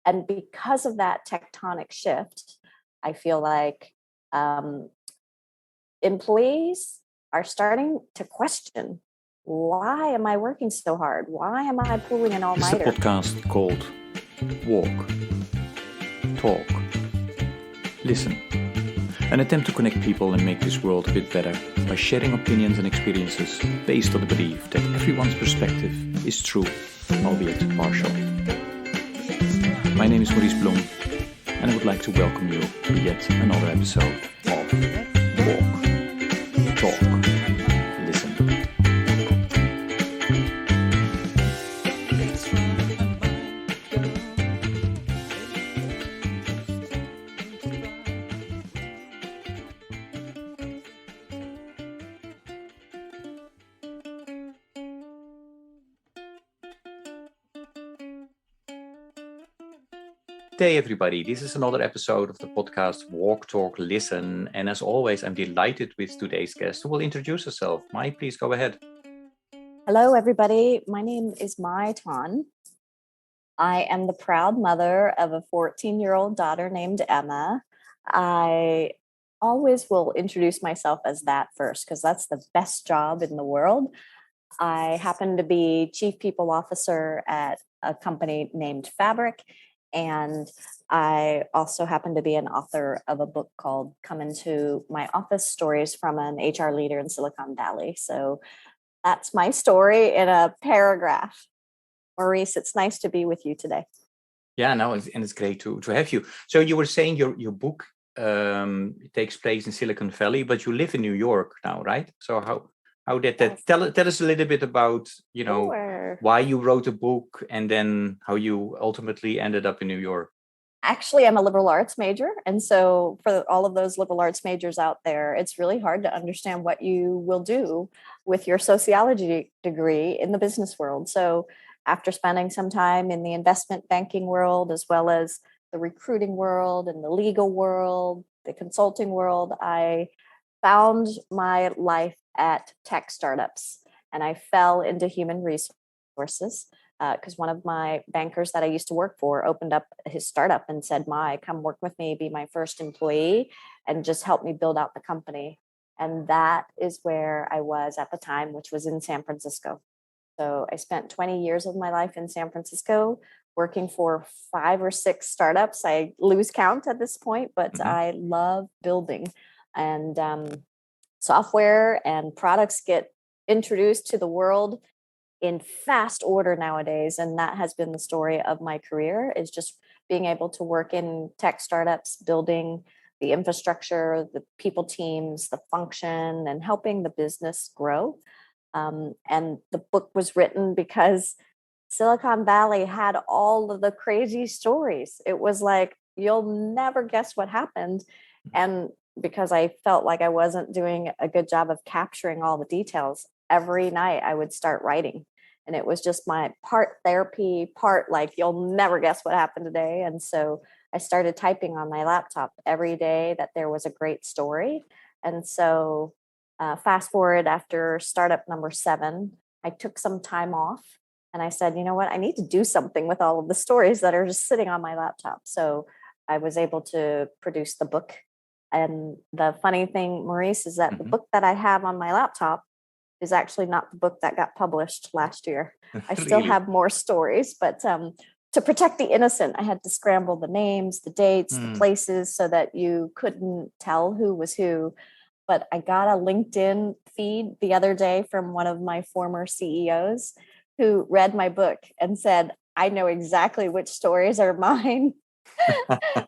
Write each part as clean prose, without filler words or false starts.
And because of that tectonic shift, I feel like employees are starting to question, why am I working so hard? Why am I pulling an all-nighter? This is a podcast called Walk, Talk, Listen. An attempt to connect people and make this world a bit better by sharing opinions and experiences based on the belief that everyone's perspective is true, albeit partial. My name is Maurice Blom, and I would like to welcome you to yet another episode of Walk, Talk, Listen. Hey everybody, this is another episode of the podcast Walk, Talk, Listen. And as always, I'm delighted with today's guest who will introduce herself. Mai, please go ahead. Hello everybody, my name is Mai Ton. I am the proud mother of a 14-year-old daughter named Emma. I always will introduce myself as that first because that's the best job in the world. I happen to be Chief People Officer at a company named Fabric. And I also happen to be an author of a book called Come Into My Office, Stories from an HR Leader in Silicon Valley. So that's my story in a paragraph. Maurice, it's nice to be with you today. Yeah, no, and it's great to have you. So you were saying your book takes place in Silicon Valley, but you live in New York now, right? So how did that? Yes. Tell us a little bit about, Sure. why you wrote a book and then how you ultimately ended up in New York. Actually, I'm a liberal arts major. And so for all of those liberal arts majors out there, it's really hard to understand what you will do with your sociology degree in the business world. So after spending some time in the investment banking world, as well as the recruiting world and the legal world, the consulting world, I found my life at tech startups, and I fell into human resources because one of my bankers that I used to work for opened up his startup and said, Mai, come work with me, be my first employee, and just help me build out the company. And that is where I was at the time, which was in San Francisco. So I spent 20 years of my life in San Francisco working for 5 or 6 startups. I lose count at this point, but I love building. And software and products get introduced to the world in fast order nowadays. And that has been the story of my career, is just being able to work in tech startups, building the infrastructure, the people teams, the function, and helping the business grow. And the book was written because Silicon Valley had all of the crazy stories. It was like, you'll never guess what happened. And because I felt like I wasn't doing a good job of capturing all the details, every night I would start writing. And it was just my part therapy, part like, you'll never guess what happened today. And so I started typing on my laptop every day that there was a great story. And so fast forward after startup number 7, I took some time off and I said, you know what, I need to do something with all of the stories that are just sitting on my laptop. So I was able to produce the book. And the funny thing, Maurice, is that the book that I have on my laptop is actually not the book that got published last year. I still Really? have more stories, but to protect the innocent, I had to scramble the names, the dates, the places so that you couldn't tell who was who. But I got a LinkedIn feed the other day from one of my former CEOs who read my book and said, I know exactly which stories are mine.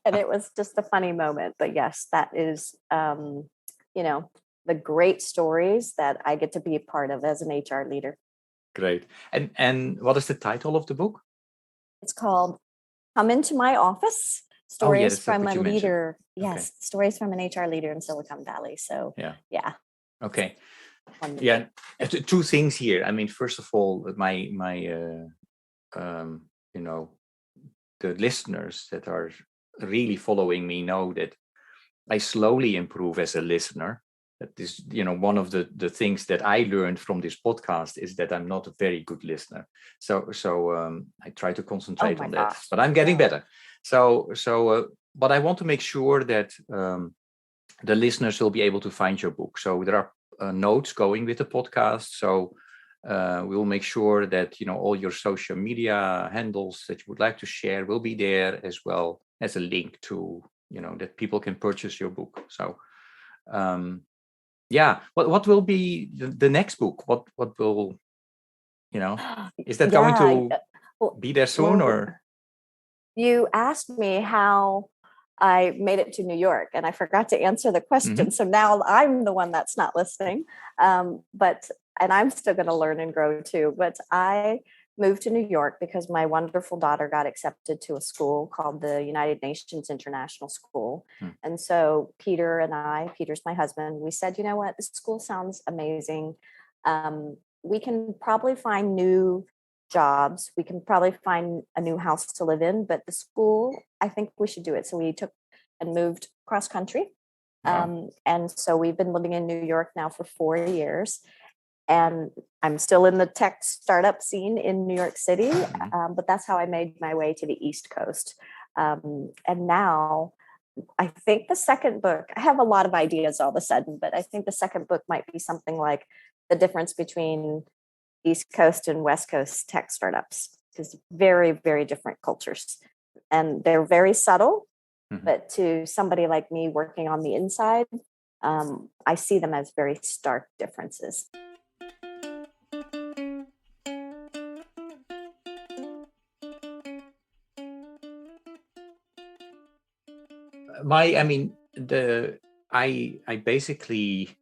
And it was just a funny moment. But yes, that is, the great stories that I get to be a part of as an HR leader. Great. And what is the title of the book? It's called Come Into My Office, Stories from a leader. Yes, okay. Stories from an HR leader in Silicon Valley. So yeah. Okay. Wonderful. Yeah. 2 things here. I mean, first of all, my the listeners that are really following me know that I slowly improve as a listener. that is, one of the things that I learned from this podcast is that I'm not a very good listener. So I try to concentrate on that, but I'm getting better. But I want to make sure that the listeners will be able to find your book. So there are notes going with the podcast. So we'll make sure that, all your social media handles that you would like to share will be there, as well as a link to, that people can purchase your book. So, what will be the next book? What will, is that going to be there soon, or? You asked me how I made it to New York, and I forgot to answer the question. Mm-hmm. So now I'm the one that's not listening. And I'm still going to learn and grow too. But I moved to New York because my wonderful daughter got accepted to a school called the United Nations International School. And so Peter's my husband, we said, you know what, this school sounds amazing. We can probably find new jobs. We can probably find a new house to live in, but the school, I think we should do it. So we took and moved cross country. Wow. And so we've been living in New York now for 4 years. And I'm still in the tech startup scene in New York City, but that's how I made my way to the East Coast. And now I think the second book, I have a lot of ideas all of a sudden, but I think the second book might be something like the difference between East Coast and West Coast tech startups, because very, very different cultures. And they're very subtle, but to somebody like me working on the inside, I see them as very stark differences. I basically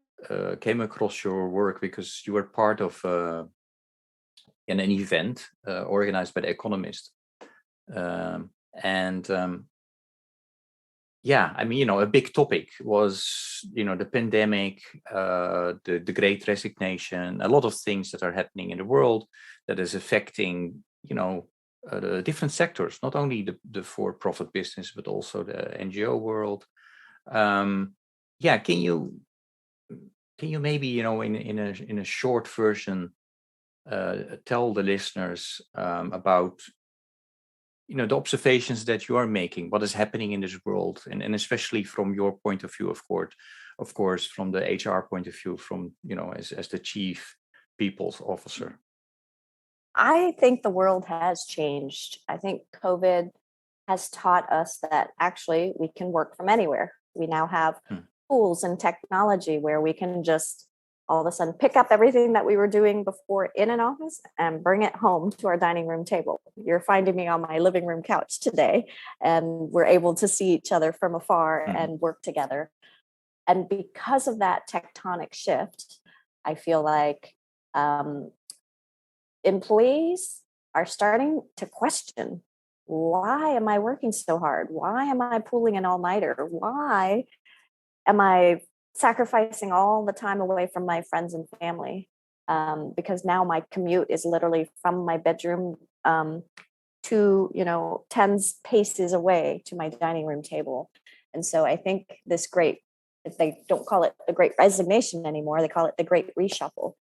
came across your work because you were part of an event organized by The Economist. A big topic was, the pandemic, the Great Resignation, a lot of things that are happening in the world that is affecting, the different sectors, not only the for-profit business, but also the NGO world. Can you maybe, in a short version, tell the listeners about, the observations that you are making, what is happening in this world, and especially from your point of view, of course, from the HR point of view, from, as the chief people's officer? I think the world has changed. I think COVID has taught us that actually we can work from anywhere. We now have tools and technology where we can just all of a sudden pick up everything that we were doing before in an office and bring it home to our dining room table. You're finding me on my living room couch today, and we're able to see each other from afar and work together. And because of that tectonic shift, I feel like employees are starting to question, why am I working so hard? Why am I pulling an all-nighter? Why am I sacrificing all the time away from my friends and family? Because now my commute is literally from my bedroom to, tens paces away to my dining room table. And so I think if they don't call it the Great Resignation anymore, they call it the Great Reshuffle.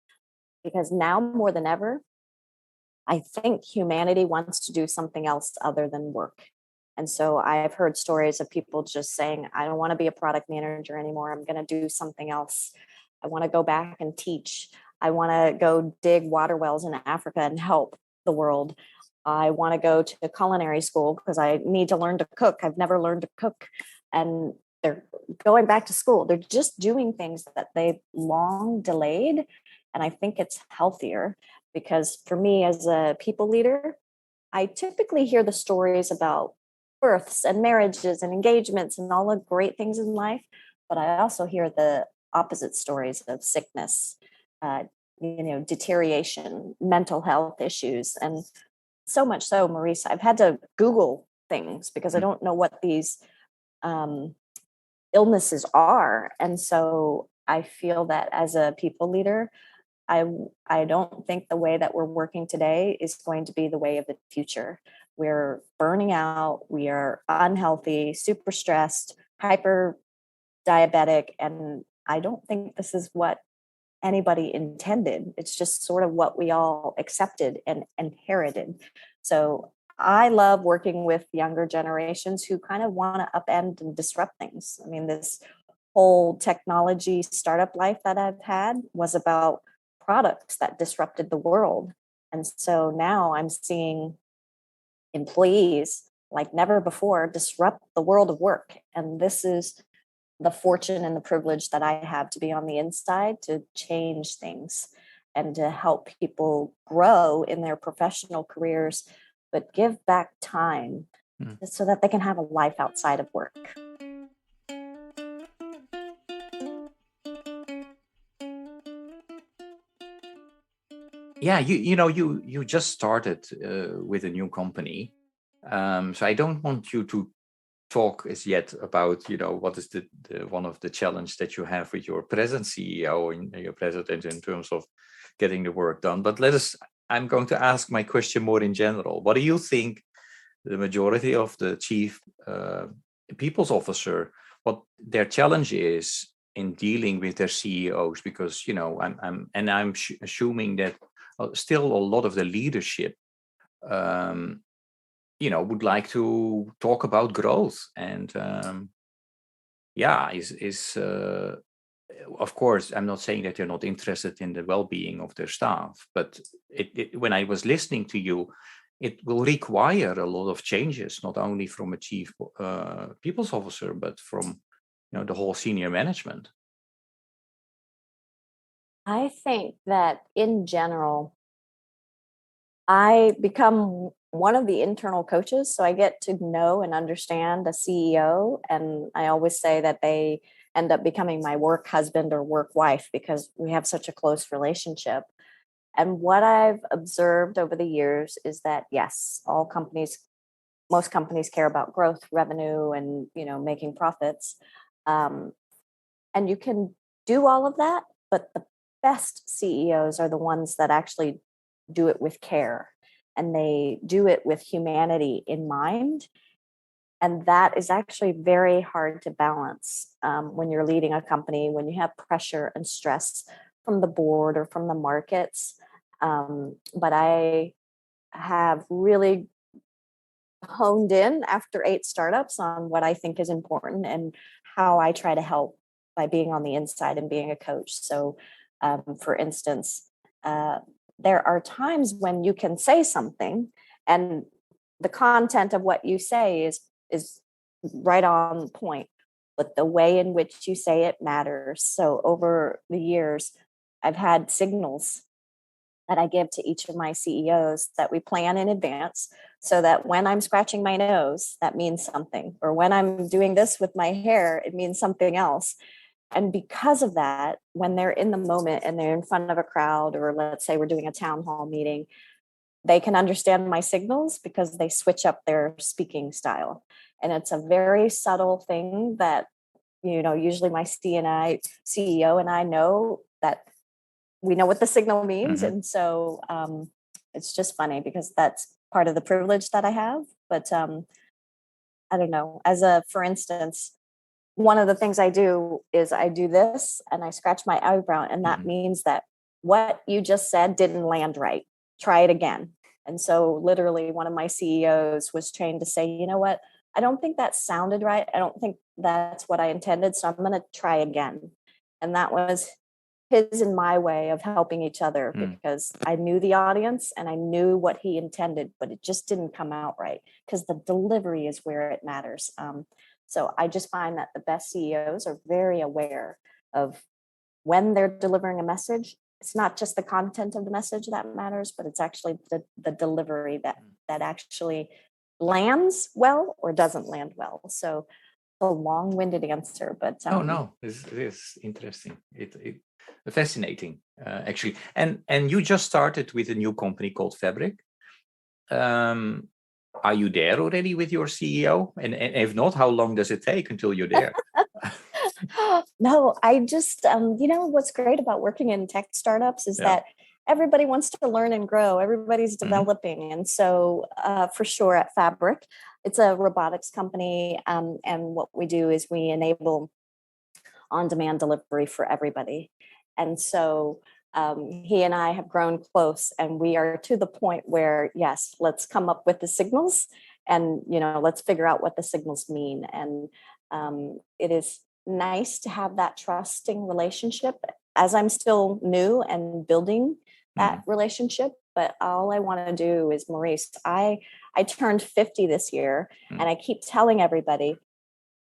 Because now more than ever, I think humanity wants to do something else other than work. And so I've heard stories of people just saying, I don't want to be a product manager anymore. I'm going to do something else. I want to go back and teach. I want to go dig water wells in Africa and help the world. I want to go to culinary school because I need to learn to cook. I've never learned to cook. And they're going back to school. They're just doing things that they've long delayed. And I think it's healthier because for me as a people leader, I typically hear the stories about births and marriages and engagements and all the great things in life. But I also hear the opposite stories of sickness, deterioration, mental health issues. And so much so, Maurice, I've had to Google things because I don't know what these illnesses are. And so I feel that as a people leader, I don't think the way that we're working today is going to be the way of the future. We're burning out, we are unhealthy, super stressed, hyper diabetic, and I don't think this is what anybody intended. It's just sort of what we all accepted and inherited. So I love working with younger generations who kind of want to upend and disrupt things. I mean, this whole technology startup life that I've had was about products that disrupted the world. And so now I'm seeing employees like never before disrupt the world of work. And this is the fortune and the privilege that I have to be on the inside to change things and to help people grow in their professional careers, but give back time so that they can have a life outside of work. Yeah, you just started with a new company, so I don't want you to talk as yet about what is the one of the challenge that you have with your present CEO and your president in terms of getting the work done. But I'm going to ask my question more in general. What do you think the majority of the chief people's officer, what their challenge is in dealing with their CEOs? Because I'm assuming that still a lot of the leadership would like to talk about growth and of course, I'm not saying that they're not interested in the well-being of their staff, but when I was listening to you, it will require a lot of changes, not only from a chief people's officer, but from the whole senior management. I think that in general, I become one of the internal coaches. So I get to know and understand a CEO. And I always say that they end up becoming my work husband or work wife because we have such a close relationship. And what I've observed over the years is that, yes, most companies care about growth, revenue, and making profits. And you can do all of that, but the best CEOs are the ones that actually do it with care, and they do it with humanity in mind. And that is actually very hard to balance when you're leading a company, when you have pressure and stress from the board or from the markets. But I have really honed in after 8 startups on what I think is important and how I try to help by being on the inside and being a coach. So, for instance, there are times when you can say something and the content of what you say is right on point, but the way in which you say it matters. So over the years, I've had signals that I give to each of my CEOs that we plan in advance so that when I'm scratching my nose, that means something. Or when I'm doing this with my hair, it means something else. And because of that, when they're in the moment and they're in front of a crowd, or let's say we're doing a town hall meeting, they can understand my signals because they switch up their speaking style. And it's a very subtle thing that, usually my CEO and I know that we know what the signal means. Mm-hmm. And so it's just funny because that's part of the privilege that I have. But I don't know, for instance, one of the things I do is I do this and I scratch my eyebrow, and that means that what you just said didn't land right. Try it again. And so literally one of my CEOs was trained to say, you know what, I don't think that sounded right. I don't think that's what I intended. So I'm going to try again. And that was his and my way of helping each other because I knew the audience and I knew what he intended, but it just didn't come out right because the delivery is where it matters. So I just find that the best CEOs are very aware of when they're delivering a message. It's not just the content of the message that matters, but it's actually the delivery that actually lands well or doesn't land well. So a long-winded answer, but no, it's interesting. It fascinating actually. And you just started with a new company called Fabric. Are you there already with your CEO? And if not, how long does it take until you're there? No, I just, what's great about working in tech startups is that everybody wants to learn and grow. Everybody's developing. And so for sure at Fabric, it's a robotics company. And what we do is we enable on-demand delivery for everybody. And so he and I have grown close, and we are to the point where, yes, let's come up with the signals, and let's figure out what the signals mean. And it is nice to have that trusting relationship as I'm still new and building that relationship. But all I want to do is, Maurice, I turned 50 this year, and I keep telling everybody,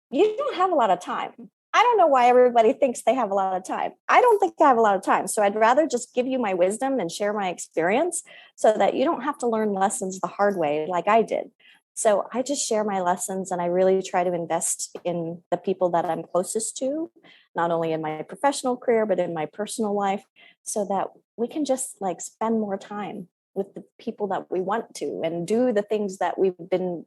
you don't have a lot of time. I don't know why everybody thinks they have a lot of time. I don't think I have a lot of time. So I'd rather just give you my wisdom and share my experience so that you don't have to learn lessons the hard way like I did. So I just share my lessons, and I really try to invest in the people that I'm closest to, not only in my professional career, but in my personal life, so that we can just like spend more time with the people that we want to and do the things that we've been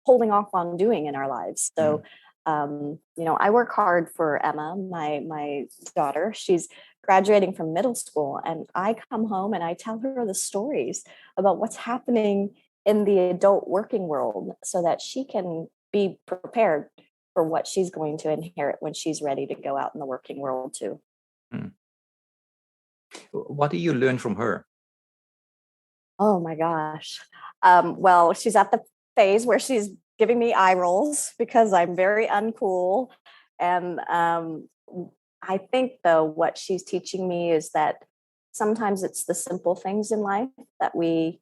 holding off on doing in our lives. So, I work hard for Emma, my daughter. She's graduating from middle school, and I come home and I tell her the stories about what's happening in the adult working world so that she can be prepared for what she's going to inherit when she's ready to go out in the working world too. What do you learn from her? Oh my gosh. Well, she's at the phase where she's giving me eye rolls because I'm very uncool. And I think, though, what she's teaching me is that sometimes it's the simple things in life that we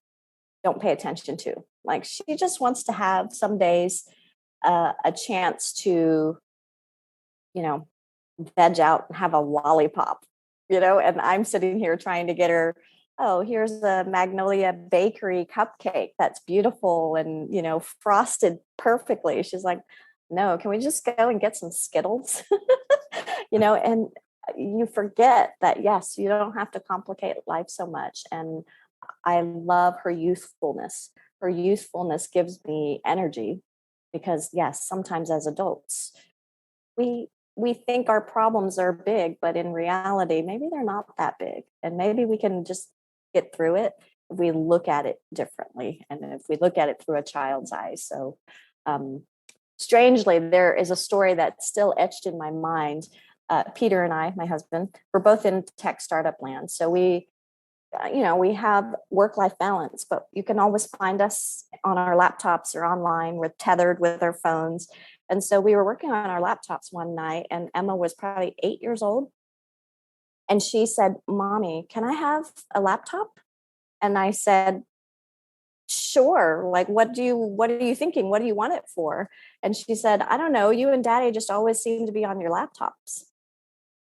don't pay attention to. Like, she just wants to have some days a chance to, veg out and have a lollipop, and I'm sitting here trying to get her, oh, here's the Magnolia Bakery cupcake that's beautiful and, frosted perfectly. She's like, no, can we just go and get some Skittles? And you forget that, yes, you don't have to complicate life so much. And I love her youthfulness. Her youthfulness gives me energy because, yes, sometimes as adults, we think our problems are big, but in reality, maybe they're not that big. And maybe we can just get through it if we look at it differently and if we look at it through a child's eyes. So strangely, there is a story that's still etched in my mind. Peter and I, my husband, we're both in tech startup land. So we have work-life balance, but you can always find us on our laptops or online. We're tethered with our phones. And so we were working on our laptops one night, and Emma was probably 8 years old. And she said, Mommy, can I have a laptop? And I said, sure. Like, what are you thinking? What do you want it for? And she said, I don't know. You and Daddy just always seem to be on your laptops.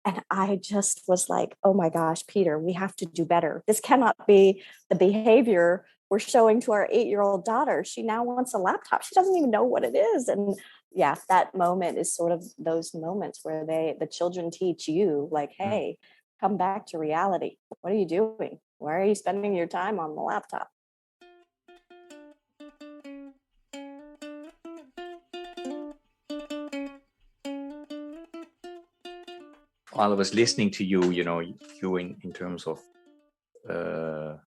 And I just was like, oh my gosh, Peter, we have to do better. This cannot be the behavior we're showing to our 8-year-old daughter. She now wants a laptop. She doesn't even know what it is. And yeah, that moment is sort of those moments where the children teach you, like, hey, come back to reality. What are you doing? Why are you spending your time on the laptop? While I was listening to you, you in terms of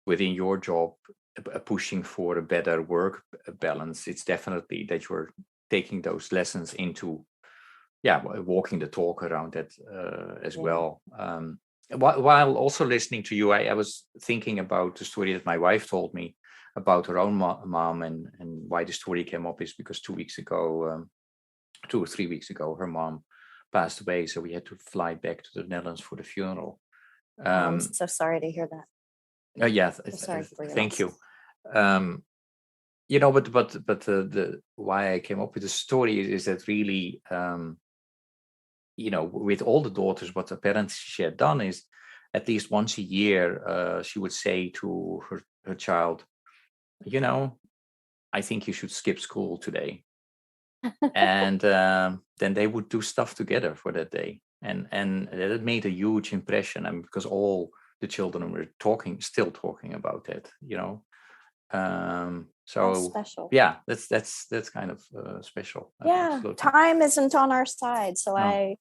within your job, pushing for a better work balance, it's definitely that you're taking those lessons into, walking the talk around that as well. While also listening to you, I was thinking about the story that my wife told me about her own mom, and why the story came up is because 2 or 3 weeks ago, her mom passed away, so we had to fly back to the Netherlands for the funeral. I'm so sorry to hear that. Sorry for your thank loss. You. But the why I came up with the story is that really, with all the daughters, what the parents she had done is at least once a year, she would say to her child, I think you should skip school today. And then they would do stuff together for that day. And it made a huge impression. I mean, because all the children were still talking about it, so that's special. Yeah, that's kind of special. Yeah, absolutely. Time isn't on our side. So no.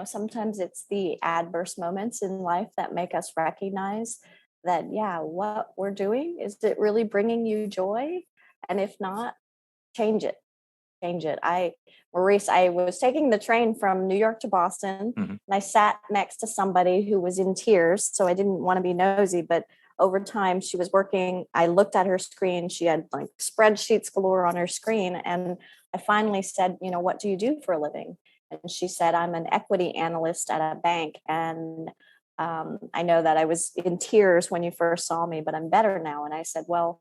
Sometimes it's the adverse moments in life that make us recognize that, what we're doing, is it really bringing you joy? And if not, change it. change it. Maurice, I was taking the train from New York to Boston, Mm-hmm. and I sat next to somebody who was in tears. So I didn't want to be nosy, but over time she was working. I looked at her screen. She had like spreadsheets galore on her screen. And I finally said, what do you do for a living? And she said, I'm an equity analyst at a bank. And I know that I was in tears when you first saw me, but I'm better now. And I said, well,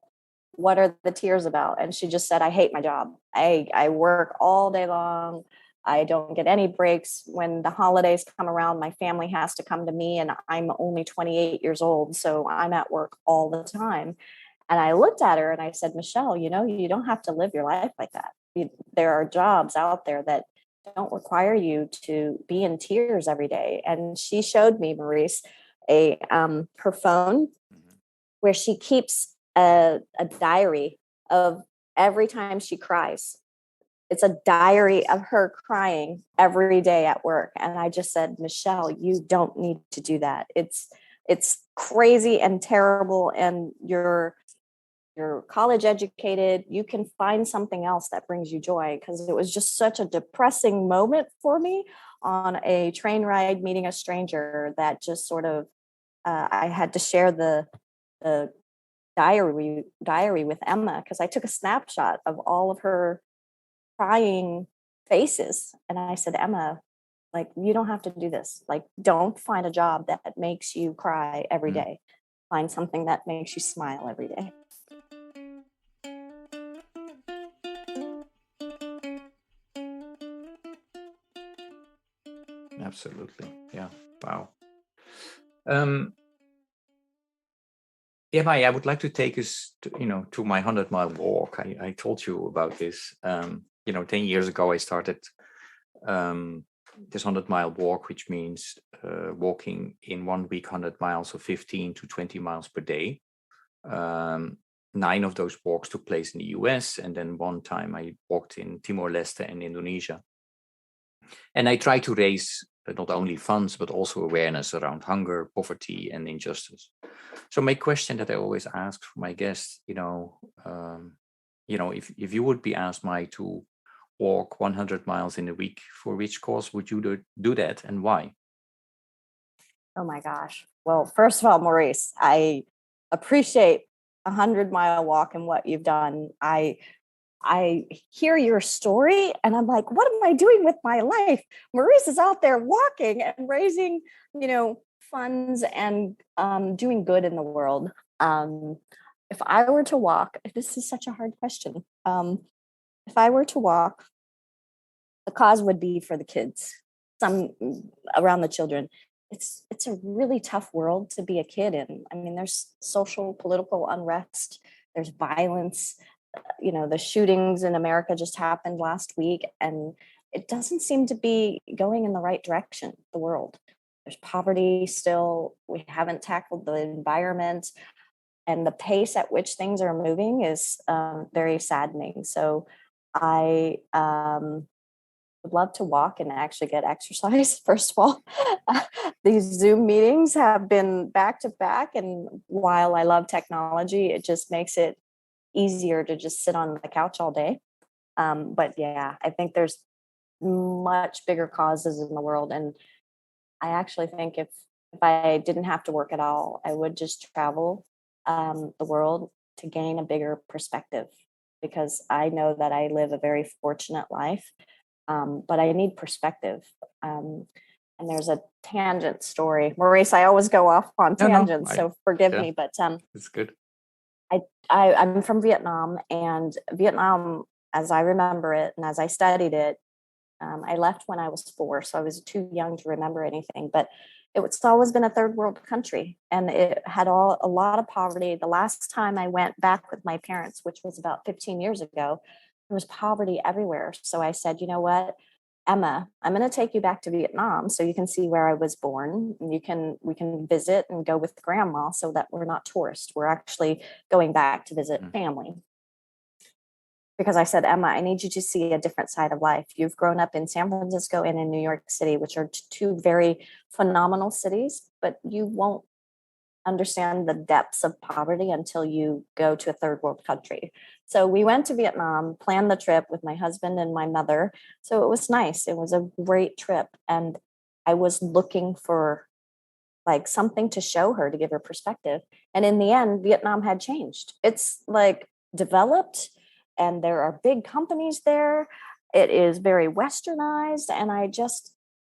what are the tears about? And she just said, I hate my job. I work all day long. I don't get any breaks. When the holidays come around, my family has to come to me, and I'm only 28 years old. So I'm at work all the time. And I looked at her and I said, Michelle, you don't have to live your life like that. There are jobs out there that don't require you to be in tears every day. And she showed me, Maurice, her phone where she keeps a diary of every time she cries. It's a diary of her crying every day at work. And I just said, Michelle, you don't need to do that. It's crazy and terrible. And you're college educated. You can find something else that brings you joy, because it was just such a depressing moment for me on a train ride, meeting a stranger, that just sort of, I had to share the diary with Emma, because I took a snapshot of all of her crying faces. And I said, Emma, like, you don't have to do this. Like, don't find a job that makes you cry every day. Find something that makes you smile every day. Absolutely. Yeah. Wow. Yeah, Mai, I would like to take us to my 100-mile walk. I told you about this. 10 years ago, I started this 100-mile walk, which means walking in 1 week 100 miles, or 15 to 20 miles per day. 9 of those walks took place in the US, and then one time I walked in Timor-Leste and Indonesia. And I try to raise not only funds, but also awareness around hunger, poverty, and injustice. So my question that I always ask for my guests, if you would be asked, Mai, to walk 100 miles in a week, for which cause would you do that, and why? Oh my gosh. Well, first of all, Maurice, I appreciate a 100-mile walk and what you've done. I hear your story and I'm like, what am I doing with my life? Maurice is out there walking and raising, funds and doing good in the world. If I were to walk, this is such a hard question. If I were to walk, the cause would be for the kids, some around the children. It's a really tough world to be a kid in. I mean, there's social, political unrest, there's violence. The shootings in America just happened last week, and it doesn't seem to be going in the right direction, the world. There's poverty still. We haven't tackled the environment, and the pace at which things are moving is very saddening. So I would love to walk and actually get exercise. First of all, these Zoom meetings have been back to back, and while I love technology, it just makes it easier to just sit on the couch all day. But yeah, I think there's much bigger causes in the world. And I actually think if I didn't have to work at all, I would just travel the world to gain a bigger perspective, because I know that I live a very fortunate life, but I need perspective. And there's a tangent story. Maurice, I always go off on tangents, so forgive me, but it's good. I'm from Vietnam, and Vietnam, as I remember it and as I studied it, I left when I was 4, so I was too young to remember anything. But it's always been a third world country, and it had a lot of poverty. The last time I went back with my parents, which was about 15 years ago, there was poverty everywhere. So I said, you know what, Emma, I'm going to take you back to Vietnam so you can see where I was born. And we can visit and go with grandma, so that we're not tourists. We're actually going back to visit family. Because I said, Emma, I need you to see a different side of life. You've grown up in San Francisco and in New York City, which are 2 very phenomenal cities, but you won't understand the depths of poverty until you go to a third world country. So we went to Vietnam, planned the trip with my husband and my mother. So it was nice. It was a great trip. And I was looking for like something to show her to give her perspective. And in the end, Vietnam had changed. It's like developed and there are big companies there. It is very westernized. And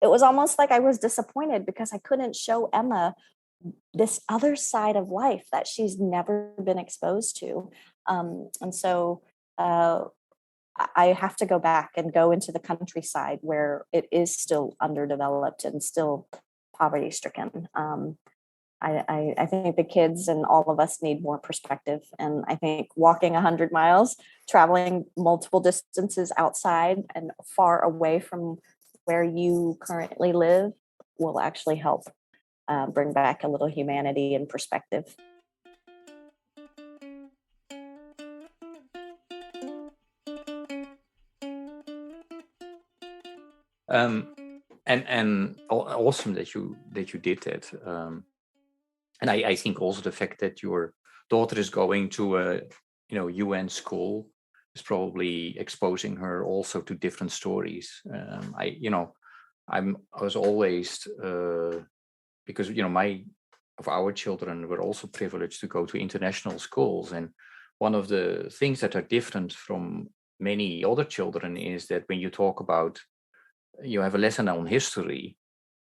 it was almost like I was disappointed because I couldn't show Emma this other side of life that she's never been exposed to. And so I have to go back and go into the countryside where it is still underdeveloped and still poverty stricken. I think the kids and all of us need more perspective. And I think walking 100 miles, traveling multiple distances outside and far away from where you currently live will actually help bring back a little humanity and perspective. Um, and awesome that you did that. And I think also the fact that your daughter is going to a UN school is probably exposing her also to different stories. I was always because our children were also privileged to go to international schools, and one of the things that are different from many other children is that when you talk about you have a lesson on history,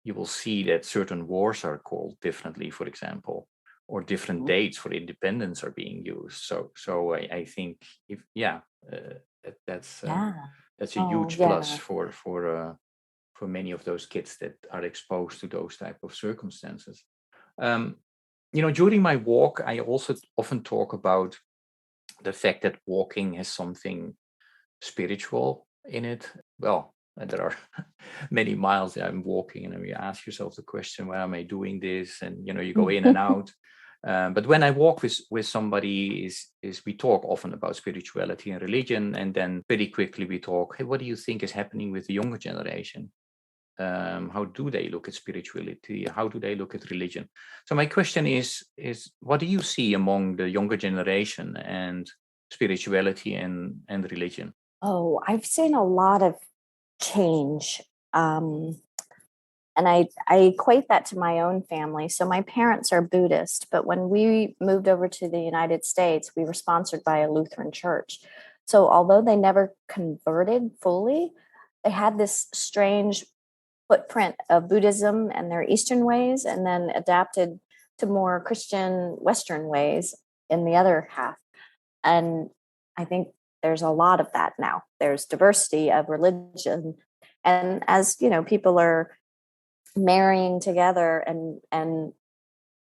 you will see that certain wars are called differently, for example, or different dates for independence are being used. So I think that's a huge plus for many of those kids that are exposed to those type of circumstances. During my walk, I also often talk about the fact that walking has something spiritual in it. Well, and there are many miles that I'm walking, and you ask yourself the question, why am I doing this? And you go in and out. But when I walk with somebody, is we talk often about spirituality and religion, and then pretty quickly we talk, hey, what do you think is happening with the younger generation? How do they look at spirituality? How do they look at religion? So my question is what do you see among the younger generation and spirituality and religion? Oh, I've seen a lot of change. And I equate that to my own family. So my parents are Buddhist, but when we moved over to the United States, we were sponsored by a Lutheran church. So although they never converted fully, they had this strange footprint of Buddhism and their Eastern ways, and then adapted to more Christian Western ways in the other half. And I think there's a lot of that now. There's diversity of religion. And as people are marrying together and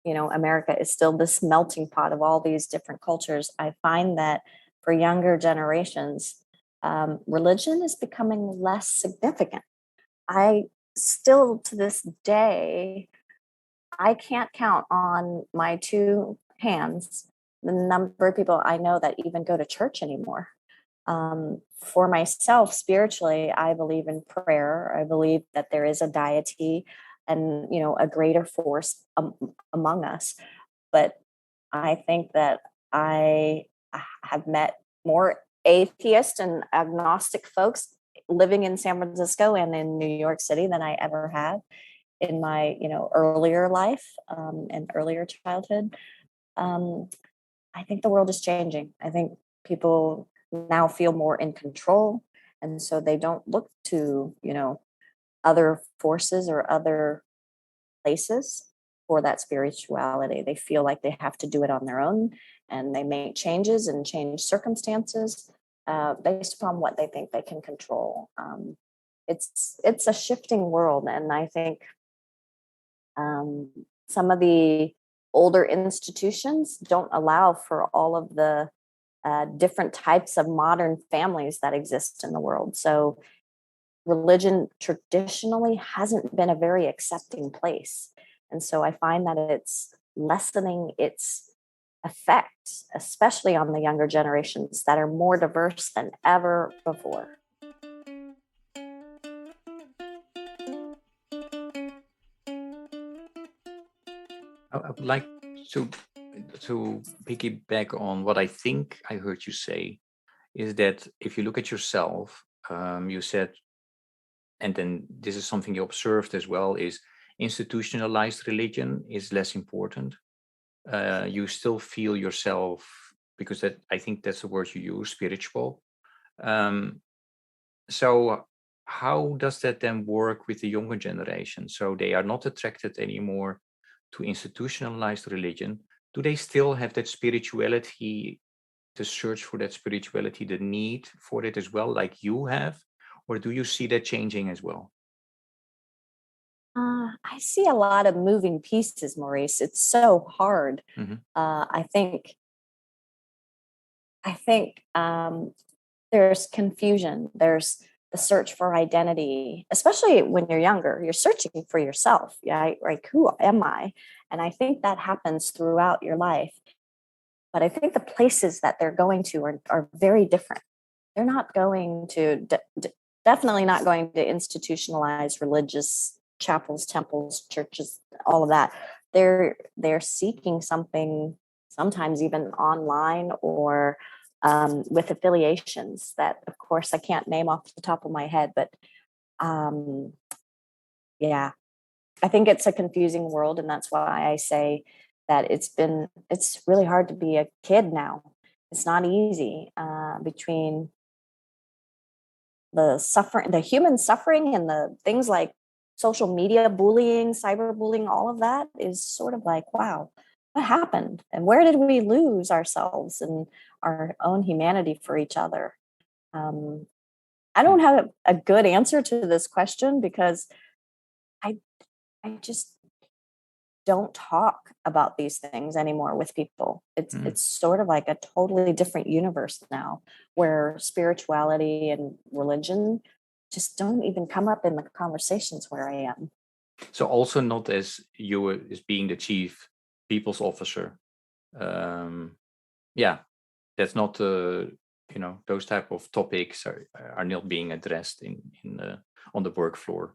America is still this melting pot of all these different cultures, I find that for younger generations, religion is becoming less significant. I still to this day, I can't count on my two hands the number of people I know that even go to church anymore. For myself, spiritually, I believe in prayer. I believe that there is a deity and a greater force among us. But I think that I have met more atheist and agnostic folks living in San Francisco and in New York City than I ever have in my earlier life and earlier childhood. I think the world is changing. I think people now feel more in control, and so they don't look to other forces or other places for that spirituality. They feel like they have to do it on their own, and they make changes and change circumstances based upon what they think they can control. It's a shifting world, and I think some of the older institutions don't allow for all of the different types of modern families that exist in the world. So religion traditionally hasn't been a very accepting place. And so I find that it's lessening its effect, especially on the younger generations that are more diverse than ever before. I would like to piggyback on what I think I heard you say. is that if you look at yourself, you said, and then this is something you observed as well, is institutionalized religion is less important. You still feel yourself, because that, I think that's the word you use, spiritual. So how does that then work with the younger generation? So they are not attracted anymore to institutionalized religion. Do they still have that spirituality, the search for that spirituality, the need for it as well, like you have? Or do you see that changing as well? I see a lot of moving pieces, Maurice. It's so hard. Mm-hmm. I think there's confusion. There's the search for identity, especially when you're younger. You're searching for yourself. Yeah, like who am I? And I think that happens throughout your life. But I think the places that they're going to are very different. They're not going to definitely not going to institutionalize religious chapels, temples, churches, all of that. They're seeking something, sometimes even online or with affiliations that, of course, I can't name off the top of my head. But um, yeah, I think it's a confusing world, and that's why I say that it's really hard to be a kid now. It's not easy between the suffering, the human suffering, and the things like social media bullying, cyberbullying. All of that is sort of like, wow, what happened, and where did we lose ourselves and our own humanity for each other? Um, I don't have a good answer to this question because I I just don't talk about these things anymore with people. Mm. It's sort of like a totally different universe now where spirituality and religion just don't even come up in the conversations where I am. So also not as you as being the chief people's officer. Yeah, that's not those type of topics are not being addressed in on the work floor.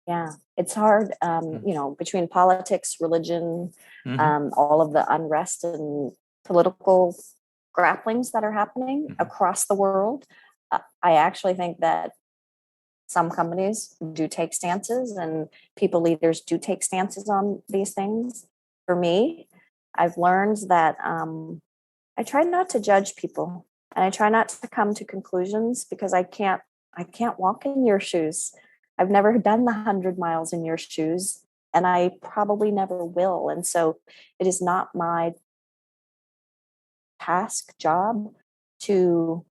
Yeah, it's hard, between politics, religion, Mm-hmm. all of the unrest and political grapplings that are happening Mm-hmm. across the world. I actually think that some companies do take stances and people leaders do take stances on these things. For me, I've learned that I try not to judge people and I try not to come to conclusions because I can't walk in your shoes. I've never done the 100 miles in your shoes and I probably never will. And so it is not my job to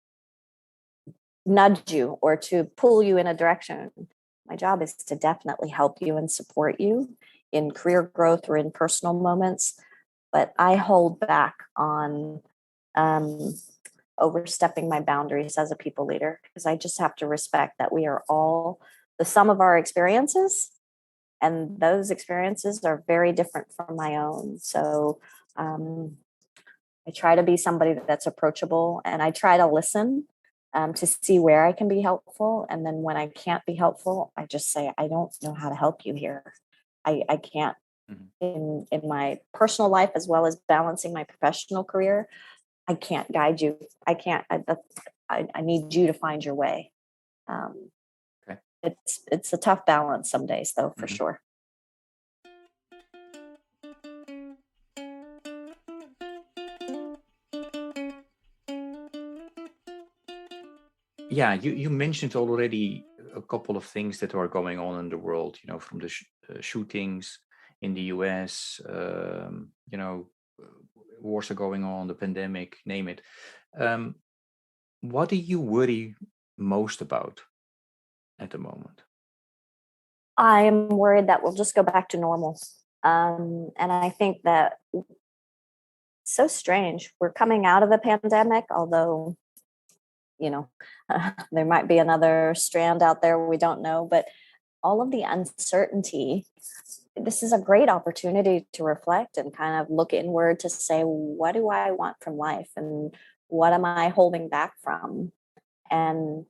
nudge you or to pull you in a direction. My job is to definitely help you and support you in career growth or in personal moments. But I hold back on um, overstepping my boundaries as a people leader because I just have to respect that we are all the sum of our experiences. And those experiences are very different from my own. So I try to be somebody that's approachable and I try to listen to see where I can be helpful. And then when I can't be helpful, I just say, I don't know how to help you here. I can't Mm-hmm. in my personal life as well as balancing my professional career. I can't guide you. I can't. I need you to find your way. Um, Okay. it's a tough balance some days, though, for Mm-hmm. sure. Yeah, you mentioned already a couple of things that are going on in the world, from the shootings in the US, wars are going on, the pandemic, name it. Um, what do you worry most about at the moment? I'm worried that we'll just go back to normal. And I think that it's so strange. We're coming out of the pandemic, although, you know, there might be another strand out there we don't know, but all of the uncertainty, this is a great opportunity to reflect and kind of look inward to say, what do I want from life? And what am I holding back from? And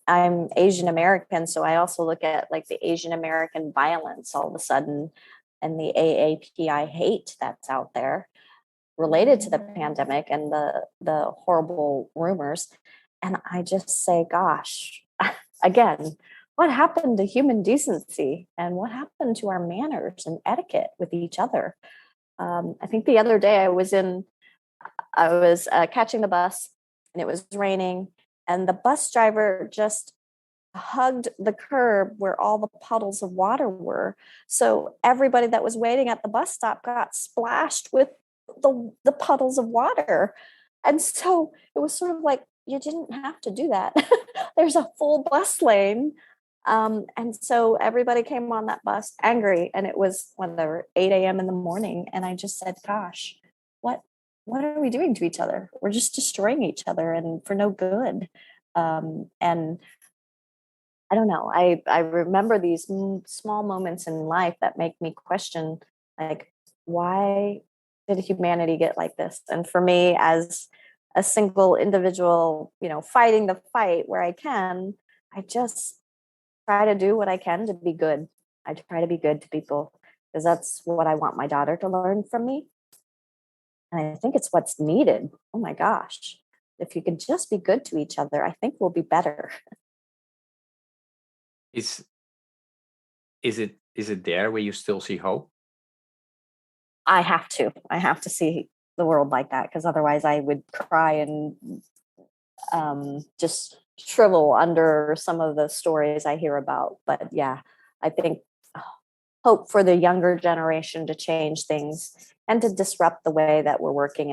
I'm Asian American, so I also look at like the Asian American violence all of a sudden and the AAPI hate that's out there. related to the pandemic and the horrible rumors. And I just say, gosh, again, what happened to human decency and what happened to our manners and etiquette with each other? I think the other day I was catching the bus and it was raining, and the bus driver just hugged the curb where all the puddles of water were. So everybody that was waiting at the bus stop got splashed with the puddles of water. And so it was sort of like, you didn't have to do that. There's a full bus lane. And so everybody came on that bus angry, and it was whatever, 8 a.m. in the morning. And I just said, gosh, what are we doing to each other? We're just destroying each other and for no good. And I don't know. I remember these small moments in life that make me question, like, why did humanity get like this? And for me, as a single individual, fighting the fight where I can, I just try to do what I can to be good. I try to be good to people because that's what I want my daughter to learn from me. And I think it's what's needed. Oh my gosh. If you could just be good to each other, I think we'll be better. Is it there where you still see hope? I have to see the world like that, because otherwise I would cry and just shrivel under some of the stories I hear about. But yeah, I think hope for the younger generation to change things and to disrupt the way that we're working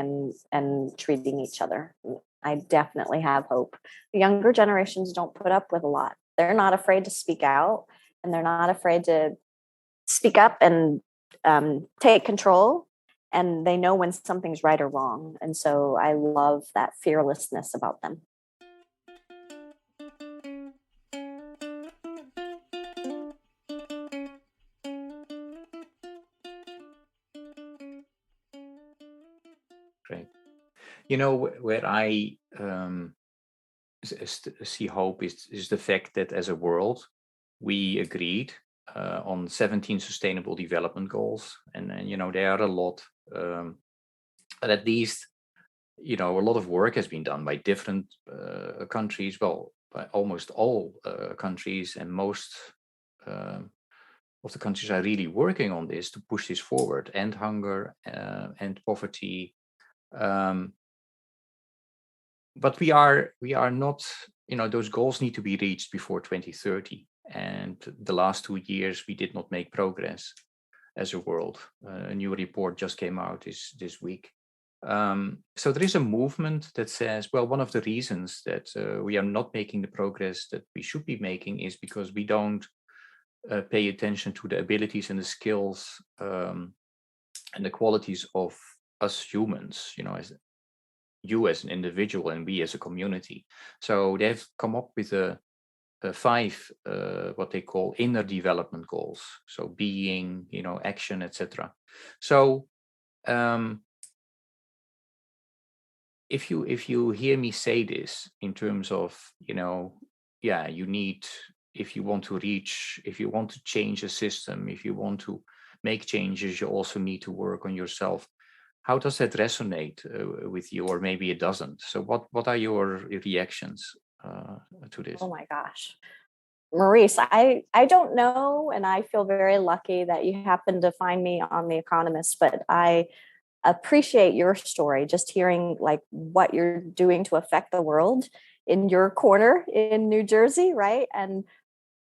and treating each other. I definitely have hope. The younger generations don't put up with a lot. They're not afraid to speak out, and they're not afraid to speak up and take control. And they know when something's right or wrong. And so I love that fearlessness about them. Great. Where I see hope is the fact that as a world, we agreed on 17 sustainable development goals. And there are a lot, but at least, a lot of work has been done by different countries, well, by almost all countries, and most of the countries are really working on this to push this forward, end hunger, end poverty. But we are not, those goals need to be reached before 2030. And the last 2 years, we did not make progress as a world. A new report just came out this week. So there is a movement that says, well, one of the reasons that we are not making the progress that we should be making is because we don't pay attention to the abilities and the skills and the qualities of us humans, as you as an individual and we as a community. So they've come up with a 5 what they call inner development goals. So being, action, etc. So if you hear me say this in terms of, you need, if you want to change a system, if you want to make changes, you also need to work on yourself. How does that resonate with you? Or maybe it doesn't. So what are your reactions to this? Oh my gosh. Maurice, I don't know, and I feel very lucky that you happened to find me on The Economist, but I appreciate your story, just hearing like what you're doing to affect the world in your corner in New Jersey, right? And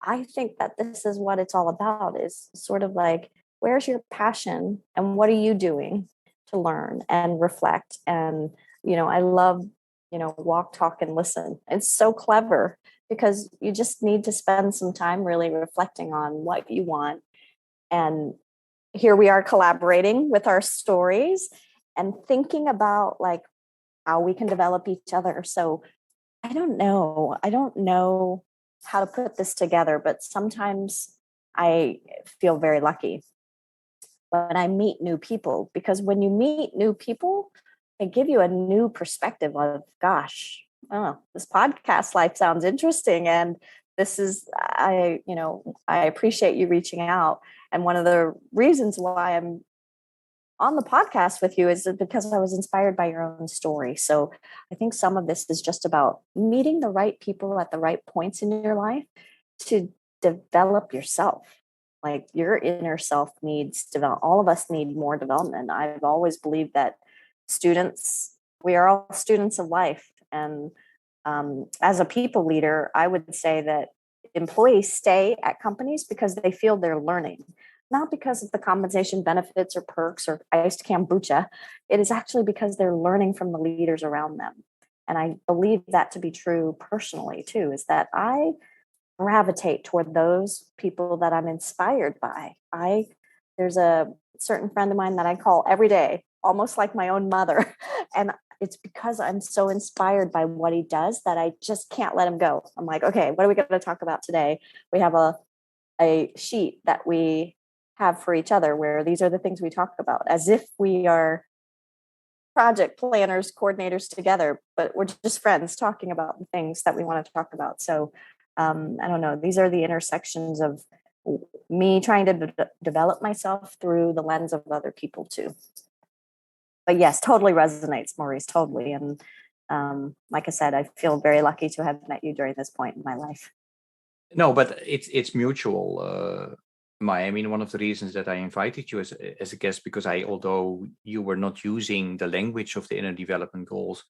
I think that this is what it's all about, is sort of like, where's your passion and what are you doing to learn and reflect? And, I love, walk, talk, and listen. It's so clever because you just need to spend some time really reflecting on what you want. And here we are collaborating with our stories and thinking about like how we can develop each other. So I don't know how to put this together, but sometimes I feel very lucky when I meet new people, because when you meet new people, they give you a new perspective of, gosh, oh, this podcast life sounds interesting. And this is, I appreciate you reaching out. And one of the reasons why I'm on the podcast with you is because I was inspired by your own story. So I think some of this is just about meeting the right people at the right points in your life to develop yourself. Like your inner self needs develop. All of us need more development. I've always believed that we are all students of life. And as a people leader, I would say that employees stay at companies because they feel they're learning, not because of the compensation benefits or perks or iced kombucha. It is actually because they're learning from the leaders around them. And I believe that to be true personally too, is that I gravitate toward those people that I'm inspired by. There's a certain friend of mine that I call every day, almost like my own mother. And it's because I'm so inspired by what he does that I just can't let him go. I'm like, okay, what are we going to talk about today? We have a sheet that we have for each other where these are the things we talk about, as if we are project planners, coordinators together, but we're just friends talking about the things that we want to talk about. So I don't know, these are the intersections of me trying to develop myself through the lens of other people too. But yes, totally resonates, Maurice, totally. And like I said, I feel very lucky to have met you during this point in my life. No, but it's mutual. Mai, I mean, one of the reasons that I invited you as a guest, because although you were not using the language of the inner development goals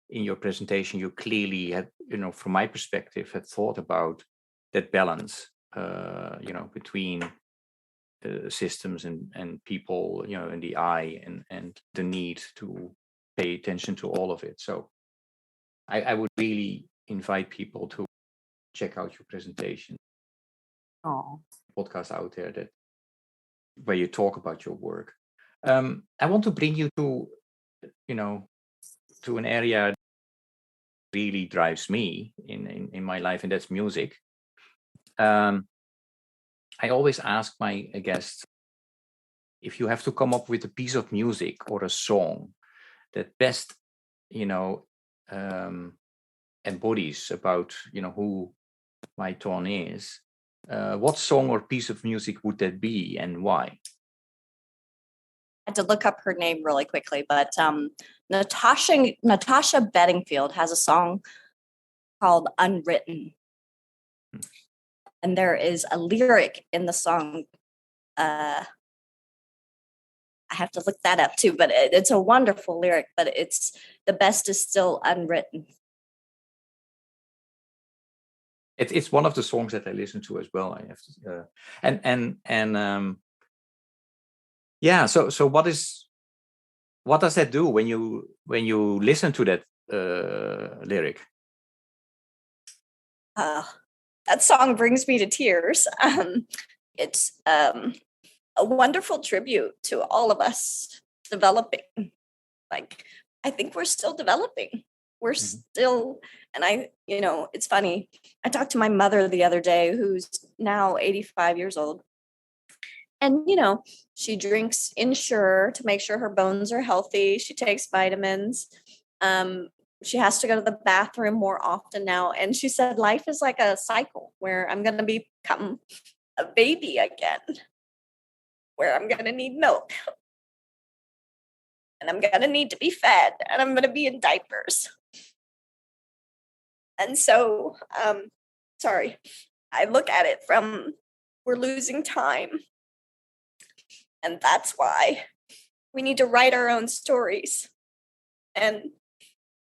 in your presentation, you clearly had, from my perspective, had thought about that balance, between systems and people, in the eye and the need to pay attention to all of it. So I would really invite people to check out your presentation. Podcast out there where you talk about your work. I want to bring you to an area that really drives me in my life, and that's music. I always ask my guests, if you have to come up with a piece of music or a song that best embodies about who Mai Ton is, what song or piece of music would that be, and why? I had to look up her name really quickly, but Natasha Bedingfield has a song called Unwritten. And there is a lyric in the song. I have to look that up too, but it's a wonderful lyric, but it's the best is still unwritten. It's one of the songs that I listen to as well. I have to, yeah. So what does that do when you listen to that lyric? That song brings me to tears. It's a wonderful tribute to all of us developing. Like, I think we're still developing. We're still, and it's funny. I talked to my mother the other day, who's now 85 years old. And, she drinks Ensure to make sure her bones are healthy. She takes vitamins. She has to go to the bathroom more often now. And she said, life is like a cycle where I'm going to become a baby again, where I'm going to need milk. And I'm going to need to be fed. And I'm going to be in diapers. And so, I look at it from, we're losing time. And that's why we need to write our own stories and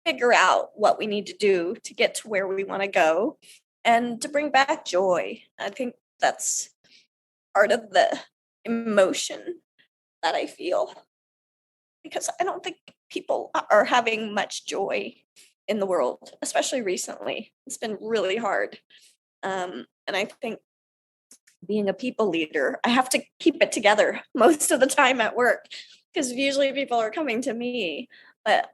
figure out what we need to do to get to where we want to go and to bring back joy. I think that's part of the emotion that I feel, because I don't think people are having much joy in the world, especially recently. It's been really hard. And I think being a people leader, I have to keep it together most of the time at work, because usually people are coming to me, but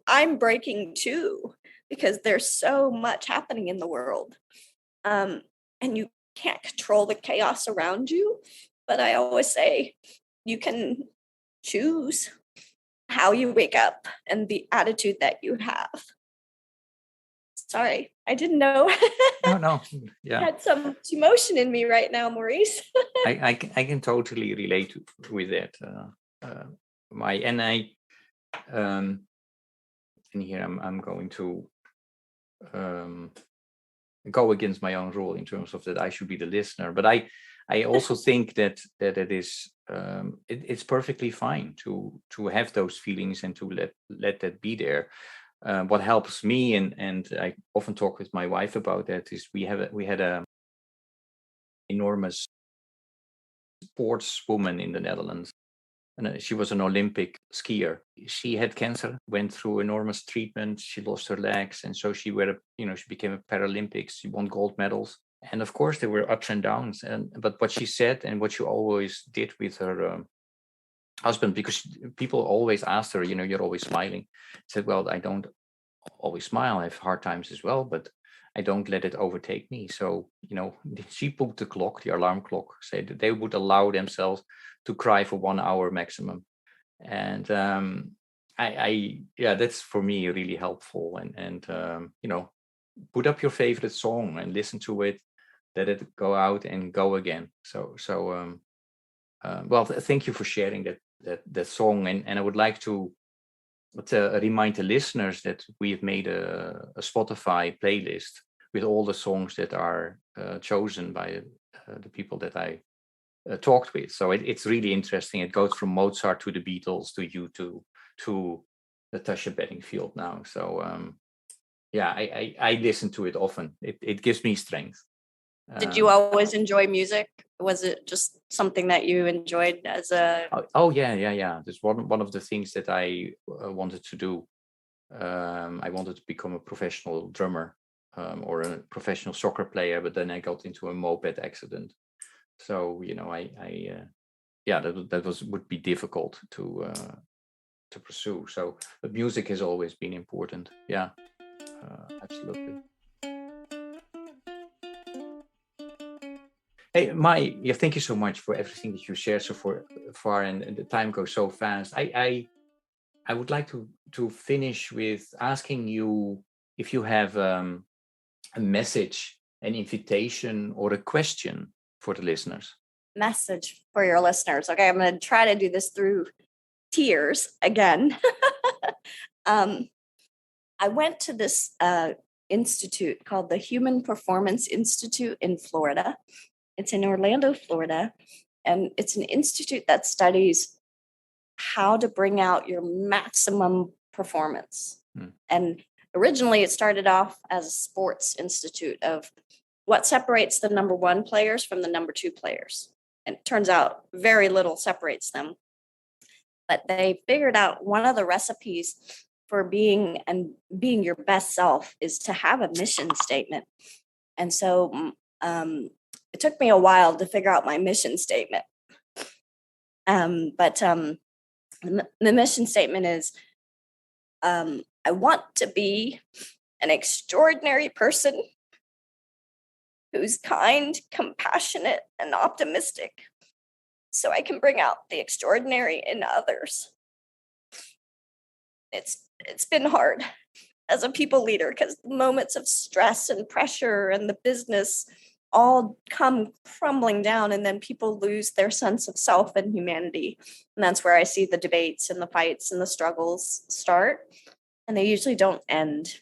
I'm breaking too, because there's so much happening in the world. And you can't control the chaos around you. But I always say you can choose how you wake up and the attitude that you have. Sorry, I didn't know. No, yeah. Had some emotion in me right now, Maurice. I can totally relate with that. Mai, and and here I'm going to go against my own rule in terms of that I should be the listener, but I also think that it is it's perfectly fine to have those feelings and to let that be there. What helps me, and I often talk with my wife about that, is we had a enormous sportswoman in the Netherlands, and she was an Olympic skier. She had cancer, went through enormous treatment. She lost her legs, and so she became a Paralympics. She won gold medals, and of course there were ups and downs. But what she said, and what she always did with her husband, because people always asked her, you're always smiling. Said, well, I don't always smile. I have hard times as well, but I don't let it overtake me. So, she put the alarm clock, said that they would allow themselves to cry for 1 hour maximum. And that's for me really helpful. And put up your favorite song and listen to it, let it go out and go again. Well, thank you for sharing that song. And I would like to remind the listeners that we have made a Spotify playlist with all the songs that are chosen by the people that I talked with. So it's really interesting. It goes from Mozart to the Beatles to U2 to Natasha Bedingfield now. So I listen to it often. It gives me strength. Did you always enjoy music? Was it just something that you enjoyed as a? Oh yeah. That's one of the things that I wanted to do. I wanted to become a professional drummer or a professional soccer player, but then I got into a moped accident. So that would be difficult to pursue. So, but music has always been important. Yeah, absolutely. Hey, Mai, thank you so much for everything that you shared so far, and the time goes so fast. I would like to finish with asking you if you have a message, an invitation, or a question for the listeners. Message for your listeners. Okay, I'm going to try to do this through tears again. I went to this institute called the Human Performance Institute in Florida. It's in Orlando, Florida, and it's an institute that studies how to bring out your maximum performance. And originally it started off as a sports institute of what separates the number 1 players from the number 2 players. And it turns out very little separates them. But they figured out one of the recipes for being your best self is to have a mission statement. And so it took me a while to figure out my mission statement. But the mission statement is, I want to be an extraordinary person who's kind, compassionate, and optimistic, so I can bring out the extraordinary in others. It's been hard as a people leader because moments of stress and pressure and the business all come crumbling down, and then people lose their sense of self and humanity. And that's where I see the debates and the fights and the struggles start, and they usually don't end.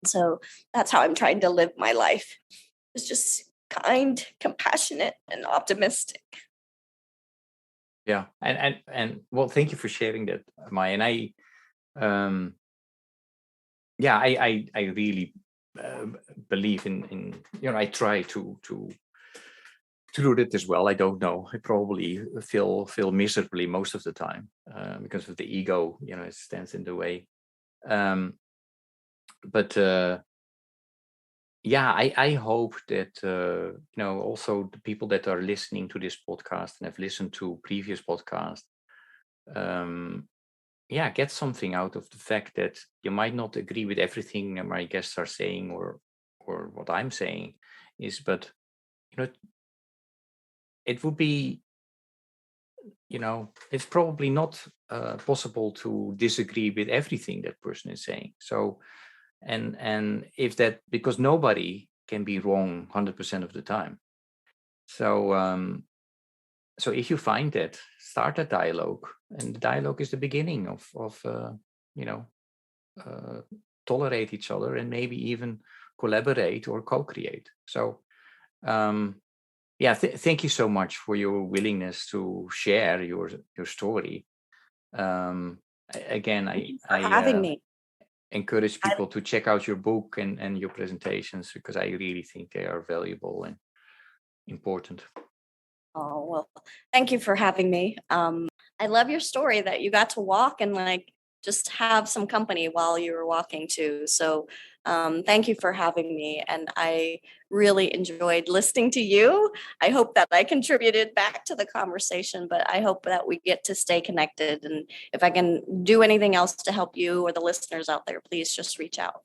So that's how I'm trying to live my life. It's just kind, compassionate, and optimistic. Yeah, and well, thank you for sharing that, Mai. And I really believe in I try to do that as well. I don't know. I probably feel miserably most of the time because of the ego. It stands in the way. But I hope that also the people that are listening to this podcast and have listened to previous podcasts, get something out of the fact that you might not agree with everything my guests are saying or what I'm saying but it would be, it's probably not possible to disagree with everything that person is saying. So, and if that, because nobody can be wrong 100% of the time. So, so if you find that, start a dialogue, and the dialogue is the beginning of tolerate each other and maybe even collaborate or co-create. So thank you so much for your willingness to share your story. Again, I having me. encourage people to check out your book and your presentations, because I really think they are valuable and important. Oh, well, thank you for having me. I love your story that you got to walk and like just have some company while you were walking too. So thank you for having me. And I really enjoyed listening to you. I hope that I contributed back to the conversation, but I hope that we get to stay connected. And if I can do anything else to help you or the listeners out there, please just reach out.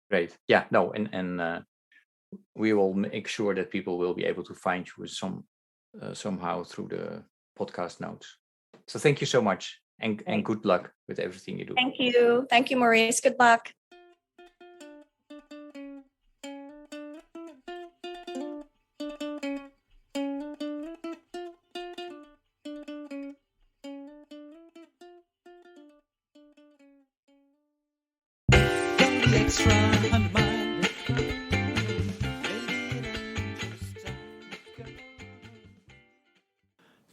Great. Yeah, no, and we will make sure that people will be able to find you somehow through the podcast notes. So thank you so much, and good luck with everything you do. Thank you. Thank you, Maurice. Good luck.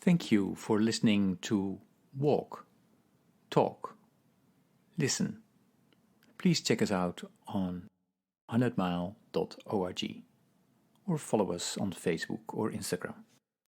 Thank you for listening to Walk, Talk, Listen. Please check us out on 100mile.org or follow us on Facebook or Instagram.